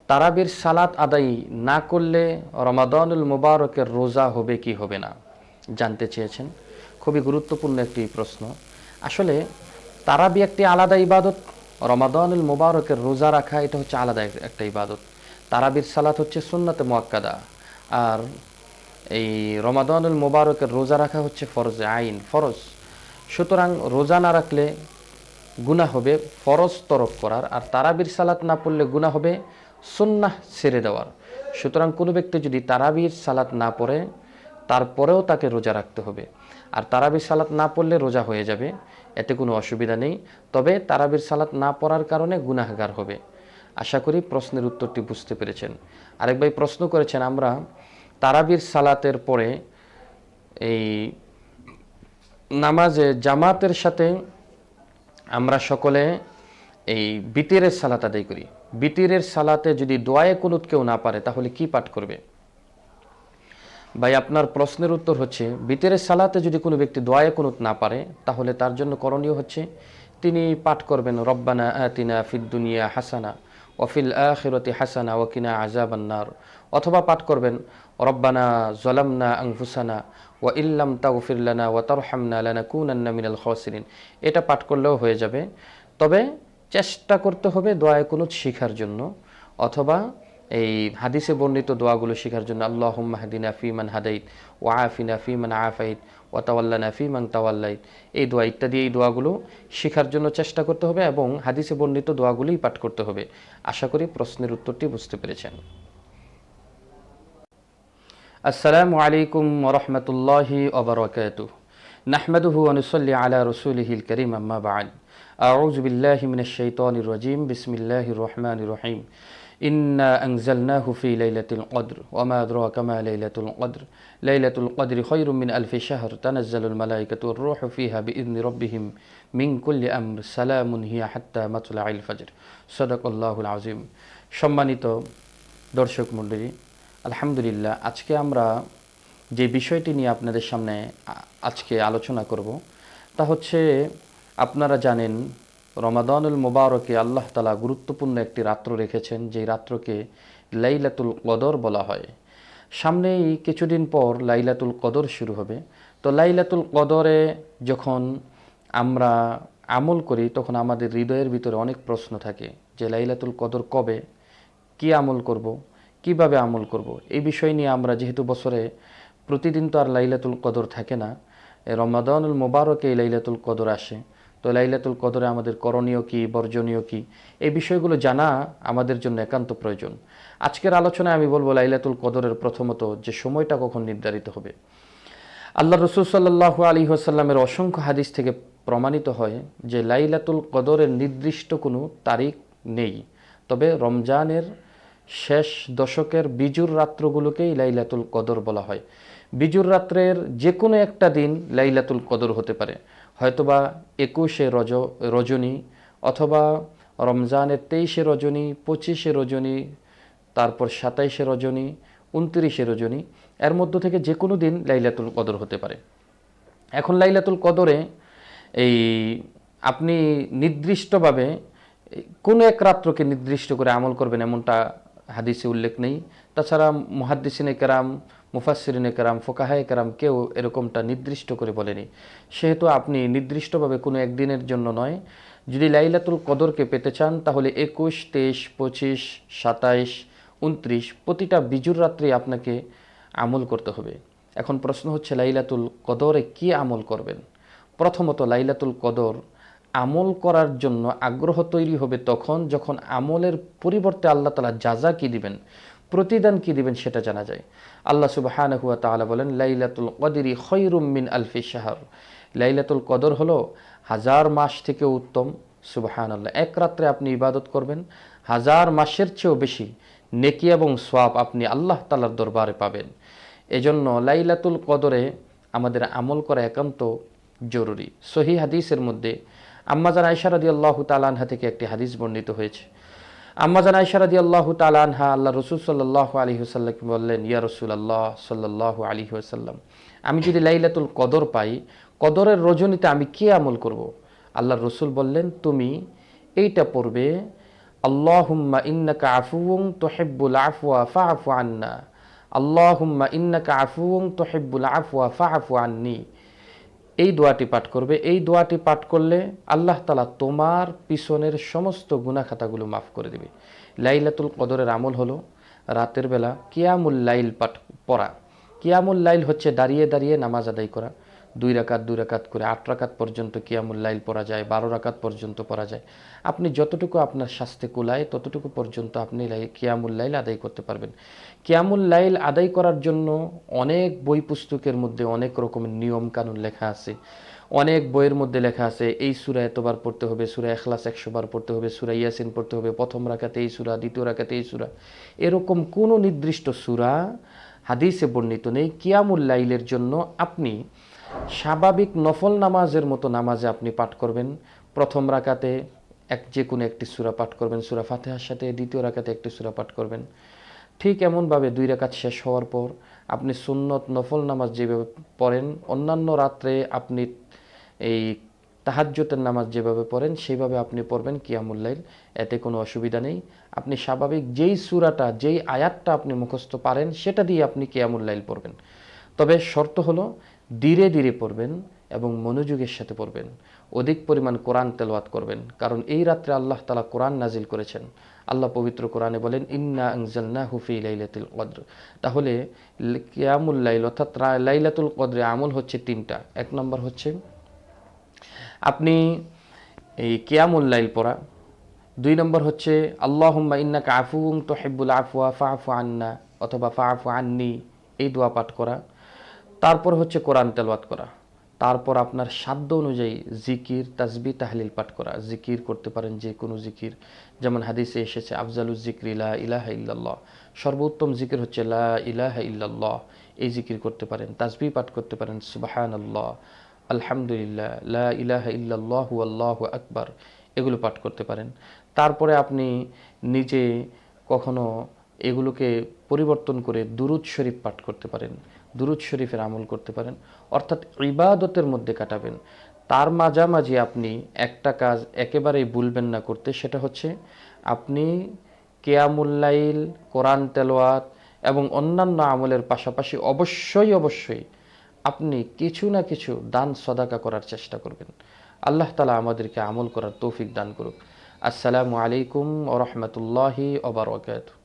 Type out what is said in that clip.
তারাবির সালাত আদায় না করলে রমাদানুল মুবারকের রোজা হবে কি হবে না জানতে চেয়েছেন। খুবই গুরুত্বপূর্ণ একটি প্রশ্ন। আসলে তারাবি একটি আলাদা ইবাদত, রমাদানুল মুবারকের রোজা রাখা এটা হচ্ছে আলাদা একটা ইবাদত। তারাবির সালাত হচ্ছে সুন্নাতে মুআক্কাদা, আর এই রমাদানুল মুবারকের রোজা রাখা হচ্ছে ফরজে আইন, ফরজ। সুতরাং রোজা না রাখলে গুনাহ হবে ফরজ তরক করার, আর তারাবির সালাত না পড়লে গুনাহ হবে সুন্নাহ ছেড়ে দেওয়ার। সুতরাং কোনো ব্যক্তি যদি তারাবির সালাত না পড়ে তারপরেও তাকে রোজা রাখতে হবে, আর তারাবির সালাত না পড়লে রোজা হয়ে যাবে, এতে কোনো অসুবিধা নেই। তবে তারাবির সালাত না পড়ার কারণে গুনাহগার হবে। আশা করি প্রশ্নের উত্তরটি বুঝতে পেরেছেন। আরেক ভাই প্রশ্ন করেছেন, আমরা তারাবির সালাতের পরে এই নামাজে জামাতের সাথে আমরা সকলে এই বিতিরের সালাত আদায় করি। বিতিরের সালাতে যদি দোয়ায়ে কুনুত কেউ না পারে তাহলে কি পাঠ করবে? ভাই, আপনার প্রশ্নের উত্তর হচ্ছে, বিতিরের সালাতে যদি কোনো ব্যক্তি দোয়ায়ে কুনুত না পারে তাহলে তার জন্য করণীয় হচ্ছে তিনি পাঠ করবেন রব্বানা আতিনা ফিদ দুনিয়া হাসানা ওয়া ফিল আখিরাতি হাসানা ওয়া কিনা আযাবান নার, অথবা পাঠ করবেন রব্বানা যালামনা আনফুসানা ওয়া ইল্লাম তাগফির লানা ওয়া তারহামনা লানাকুনান্না মিনাল খাসিরিন। এটা পাঠ করলেও হয়ে যাবে। তবে চেষ্টা করতে হবে দোয়ায়ে কুনুত শিখার জন্য, অথবা এই হাদিসে বর্ণিত দোয়াগুলো শেখার জন্য আল্লাহুম্মা হাদিনা ফিমান হাদাইত ওয়া আফিনা ফিমান আফাইত ওয়া তাওয়াল্লানা ফিমান তাওয়াল্লাইত, এই দোয়া ইত্যাদি এই দোয়াগুলো শেখার জন্য চেষ্টা করতে হবে এবং হাদিসে বর্ণিত দোয়াগুলোই পাঠ করতে হবে। আশা করি প্রশ্নের উত্তরটি বুঝতে পেরেছেন। আসসালামু আলাইকুম ওয়া রাহমাতুল্লাহি ওয়া বারাকাতুহু। নাহমাদুহু ওয়া নুসাল্লি আলা রাসূলিহিল কারীম, আম্মা বা'দ। আউযু বিল্লাহি মিনাশ শাইতানির রাজীম। বিসমিল্লাহির রহমানির রহিম। ইন্না আনজালনাহু ফি লাইলাতিল কদর ওয়া মা আদরাকা মা লাইলাতুল কদর লাইলাতুল কদরি খায়রুম মিন আলফি শাহর তানাজ্জালুল মালায়েকাতু ওয়ার রূহু ফিহা বিইذনি রাব্বিহিম মিন কুল্লি আমর সালামুন হিয়া হাত্তা মাতলাইল ফজর। সাদাকাল্লাহুল আযীম। সম্মানিত দর্শক মণ্ডলী, আলহামদুলিল্লাহ, আজকে আমরা যে বিষয়টি নিয়ে আপনাদের সামনে আজকে আলোচনা করব তা হচ্ছে, আপনারা জানেন রমাদানুল মুবারকে আল্লাহ তাআলা গুরুত্বপূর্ণ একটি রাত্র রেখেছেন, যেই রাত্রকে লাইলাতুল কদর বলা হয়। সামনেই কিছুদিন পর লাইলাতুল কদর শুরু হবে। তো লাইলাতুল কদরে যখন আমরা আমল করি তখন আমাদের হৃদয়ের ভিতরে অনেক প্রশ্ন থাকে যে লাইলাতুল কদর কবে, কি আমল করব, কিভাবে আমল করব। এই বিষয় নিয়ে আমরা, যেহেতু বছরে প্রতিদিন তো আর লাইলাতুল কদর থাকে না, রমাদানুল মুবারকে এই লাইলাতুল কদর আসে। তো লাইলাতুল কদরে আমাদের করণীয় কি, বর্জনীয় কি, এই বিষয়গুলো জানা আমাদের জন্য একান্ত প্রয়োজন। আজকের আলোচনায় আমি বলবো লাইলাতুল কদরের প্রথমত যে সময়টা কখন নির্ধারিত হবে। আল্লাহ রাসূল সাল্লাল্লাহু আলাইহি ওয়াসাল্লামের অসংখ্য হাদিস থেকে প্রমাণিত হয় যে লাইলাতুল কদরের নির্দিষ্ট কোনো তারিখ নেই, তবে রমজানের শেষ দশকের বিজুর রাত্রগুলোকেই লাইলাতুল কদর বলা হয়। বিজুর রাত্রের যে কোনো একটা দিন লাইলাতুল কদর হতে পারে, হয়তোবা 21শে রজনী, অথবা রমজানের 23শে রজনী, 25শে রজনী, তারপর 27শে রজনী, 29শে রজনী, এর মধ্য থেকে যে কোনো দিন লাইলাতুল কদর হতে পারে। এখন লাইলাতুল কদরে এই আপনি নির্দিষ্টভাবে কোনো এক রাত্রকে নির্দিষ্ট করে আমল করবেন এমনটা হাদিসে উল্লেখ নেই। তাছাড়া মুহাদ্দিসিনে কেরাম, মুফাসসিরিনে কেরাম, ফুকাহায়ে কেরাম কেউ এরকমটা নির্দিষ্ট করে বলেনি। সেহেতু আপনি নির্দিষ্টভাবে কোনো একদিনের জন্য নয়, যদি লাইলাতুল কদরকে পেতে চান তাহলে 21, 23, 25, 27, 29 প্রতিটা বিজুর রাত্রে আপনাকে আমল করতে হবে। এখন প্রশ্ন হচ্ছে লাইলাতুল কদরে কি আমল করবেন? প্রথমত, লাইলাতুল কদর আমল করার জন্য আগ্রহ তৈরি হবে তখন যখন আমলের পরিবর্তে আল্লাহ তাআলা জাযা কি দিবেন, প্রতিদান কি দিবেন সেটা জানা যায়। আল্লাহ সুবহানাহু ওয়া তাআলা বলেন, লাইলাতুল কদরি খায়রুম মিন আলফি শাহর। লাইলাতুল কদর হলো 1000 মাস থেকে উত্তম। সুবহানাল্লাহ, এক রাত্রে আপনি ইবাদত করবেন, 1000 মাসের চেয়েও বেশি নেকি এবং সওয়াব আপনি আল্লাহ তাআলার দরবারে পাবেন। এজন্য লাইলাতুল কদরে আমাদের আমল করা একান্ত জরুরি। সহিহ হাদিসের মধ্যে আম্মাজান আয়েশা রাদিয়াল্লাহু তাআলা আনহা থেকে একটি হাদিস বর্ণিত হয়েছে। আম্মাজান আয়েশা রাদিয়াল্লাহু তাআলা আনহা আল্লাহ রাসূল সাল্লাল্লাহু আলাইহি ওয়াসাল্লামকে বললেন, ইয়া রাসূলুল্লাহ সাল্লাল্লাহু আলাইহি ওয়াসাল্লাম, আমি যদি লাইলাতুল কদর পাই, কদরের রজনীতে আমি কি আমল করব? আল্লাহর রাসূল বললেন, তুমি এইটা পড়বে, আল্লাহুম্মা ইন্নাকা আফুউন তুহিব্বুল আফওয়া ফাআফু আন্না, আল্লাহুম্মা ইন্নাকা আফুউন তুহিব্বুল আফওয়া ফাআফু আন্নি। এই দোয়াটি পাঠ করবে। এই দোয়াটি পাঠ করলে আল্লাহ তাআলা তোমার পিছনের সমস্ত গুনাহ খাতাগুলো মাফ করে দেবে। লাইলাতুল কদরের আমল হলো রাতের বেলা কিয়ামুল লাইল পাঠ পড়া। কিয়ামুল লাইল হচ্ছে দাঁড়িয়ে দাঁড়িয়ে নামাজ আদায় করা। 2 রাকাত করে 8 রাকাত পর্যন্ত কিয়ামুল লাইল পড়া যায়, 12 রাকাত পর্যন্ত পড়া যায়। আপনি যতটুকু আপনার স্বাস্থ্যে কুলায় ততটুকু পর্যন্ত আপনি কিয়ামুল লাইল আদায় করতে পারবেন। কিয়ামুল লাইল আদায় করার জন্য অনেক বই পুস্তকের মধ্যে অনেক রকমের নিয়ম কানুন লেখা আছে। অনেক বইয়ের মধ্যে লেখা আছে এই সূরা এতবার পড়তে হবে, সূরা ইখলাস 100 বার পড়তে হবে, সূরা ইয়াসিন পড়তে হবে, প্রথম রাকাতে এই সূরা, দ্বিতীয় রাকাতে এই সূরা। এরকম কোনো নির্দিষ্ট সূরা হাদিসে বর্ণিত নেই। কিয়ামুল লাইলের জন্য আপনি স্বাভাবিক নফল নামাজের মতো নামাজে আপনি পাঠ করবেন। প্রথম রাকাতে যে কোনো একটি সূরা পাঠ করবেন সূরা ফাতিহার সাথে, দ্বিতীয় রাকাতে একটি সূরা পাঠ করবেন। ঠিক এমনভাবে 2 রাকাত শেষ হওয়ার পর আপনি সুন্নত নফল নামাজ যেভাবে পড়েন, অন্যান্য রাত্রে আপনি এই তাহাজ্জুদের নামাজ যেভাবে পড়েন সেইভাবে আপনি পড়বেন কিয়ামুল লাইল। এতে কোনো অসুবিধা নেই। আপনি স্বাভাবিক যেই সূরাটা, যেই আয়াতটা আপনি মুখস্থ পারেন সেটা দিয়ে আপনি কিয়ামুল লাইল পড়বেন। তবে শর্ত হলো ধীরে ধীরে পড়বেন এবং মনোযোগের সাথে পড়বেন। অধিক পরিমাণ কোরআন তেলাওয়াত করবেন, কারণ এই রাত্রে আল্লাহ তাআলা কোরআন নাজিল করেছেন। আল্লাহ পবিত্র কোরআনে বলেন ইন্না আনজালনাহু ফি লাইলাতুল কদর। তাহলে কিয়ামুল লাইল অর্থাৎ লাইলাতুল কদরে আমল হচ্ছে 3টা। 1 নম্বর হচ্ছে আপনি এই কিয়ামুল লাইল পড়া। 2 নম্বর হচ্ছে আল্লাহুম্মা ইন্নাকা আফুউন তুহিব্বুল আফওয়া ফাআফু আন্না অথবা ফাআফু আন্নি, এই দোয়া পাঠ করা। তারপর হচ্ছে কোরআন তেলাওয়াত করা। তারপর আপনার সাধ্য অনুযায়ী জিকির, তাসবিহ, তাহলিল পাঠ করা। জিকির করতে পারেন যে কোনো জিকির, যেমন হাদিসে এসেছে আফজালুজ জিকরি লা ইলাহা ইল্লাল্লাহ, সর্বোত্তম জিকির হচ্ছে লা ইলাহা ইল্লাল্লাহ, এই জিকির করতে পারেন। তাসবিহ পাঠ করতে পারেন সুবহানাল্লাহ, আলহামদুলিল্লাহ, লা ইলাহা ইল্লাল্লাহু আল্লাহু আকবার, এগুলো পাঠ করতে পারেন। তারপরে আপনি নিজে কখনো এগুলোকে পরিবর্তন করে দুরূদ শরীফ পাঠ করতে পারেন, দুরূদ শরীফের আমল করতে পারেন, অর্থাৎ ইবাদতের মধ্যে কাটাবেন। তার মাঝামাঝি আপনি একটা কাজ একেবারেই ভুলবেন না করতে, সেটা হচ্ছে আপনি কিয়ামুল লাইল, কোরআন তেলাওয়াত এবং অন্যান্য আমলের পাশাপাশি অবশ্যই আপনি কিছু না কিছু দান সদাকা করার চেষ্টা করবেন। আল্লাহ তাআলা আমাদেরকে আমল করার তৌফিক দান করুক। আসসালামু আলাইকুম ওয়া রাহমাতুল্লাহি ওয়া বারাকাতুহু।